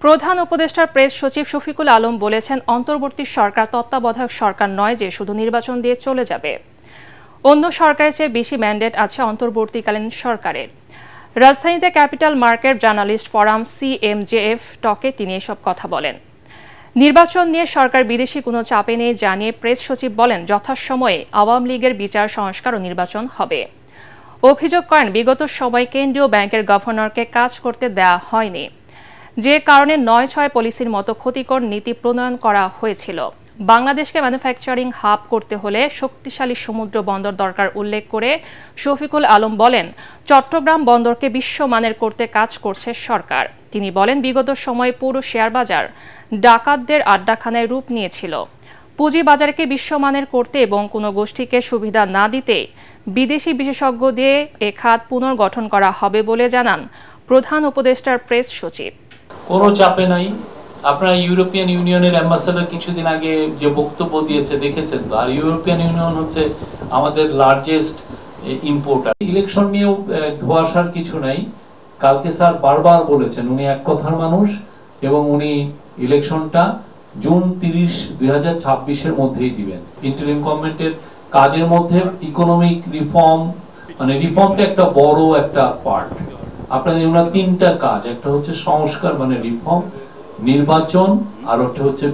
প্রধান উপদেষ্টার প্রেস সচিব শফিকুল আলম বলেছেন, অন্তর্বর্তী সরকার তত্ত্বাবধায়ক সরকার নয় যে শুধু নির্বাচন দিয়ে চলে যাবে। অন্য সরকারের চেয়ে বেশি ম্যান্ডেট আছে অন্তর্বর্তীকালীন সরকারের। রাজধানীতে capital market journalist forum CMJF টকে তিনি এসব কথা বলেন। নির্বাচন নিয়ে সরকার বিদেশি কোনো চাপে নেই জানিয়ে প্রেস সচিব বলেন, যথাসময়ে আওয়ামী লীগের বিচার সংস্কার ও নির্বাচন হবে। অভিযোগ করেন, বিগত সময় কেন্দ্রীয় ব্যাংকের গভর্নরকে কাজ করতে দেয়া হয়নি, যে কারণে ৯/৬ পলিসির মতো ক্ষতিকর নীতি প্রণয়ন করা হয়েছিল। বাংলাদেশকে ম্যানুফ্যাকচারিং হাব করতে হলে শক্তিশালী সমুদ্র বন্দর দরকার উল্লেখ করে শফিকুল আলম বলেন, চট্টগ্রাম বন্দরকে বিশ্বমানের করতে কাজ করছে সরকার। তিনি বলেন, বিগত সময়ে পুরো শেয়ার বাজার ডাকাতদের আড্ডাখানায় রূপ নিয়েছিল। পুঁজিবাজারকে বিশ্বমানের করতে এবং কোনো গোষ্ঠীকে সুবিধা না দিতে বিদেশি বিশেষজ্ঞ দিয়ে এ খাত পুনর্গঠন করা হবে বলে জানান প্রধান উপদেষ্টার প্রেস সচিব। কোনো চাপে নাই। আপনারা ইউরোপিয়ান ইউনিয়নের অ্যাম্বাসেডর কিছুদিন আগে যে বক্তব্য দিয়েছে দেখেছেন তো। আর ইউরোপিয়ান ইউনিয়ন হচ্ছে আমাদের লার্জেস্ট ইম্পোর্টার। ইলেকশন নিয়েও ধোঁয়াশার কিছু নাই। কালকে স্যার বারবার বলেছেন উনি এক কথার মানুষ এবং উনি ইলেকশনটা জুন 30, 2026-এর মধ্যেই দিবেন। ইন্টারিম গভর্নমেন্টের কাজের মধ্যে ইকোনমিক রিফর্ম, মানে রিফর্মটা একটা বড় একটা পার্ট। আপনাদের ওনার 3টা কাজ, একটা হচ্ছে সংস্কার মানে রিফর্ম, নির্বাচন, আর একটা হচ্ছে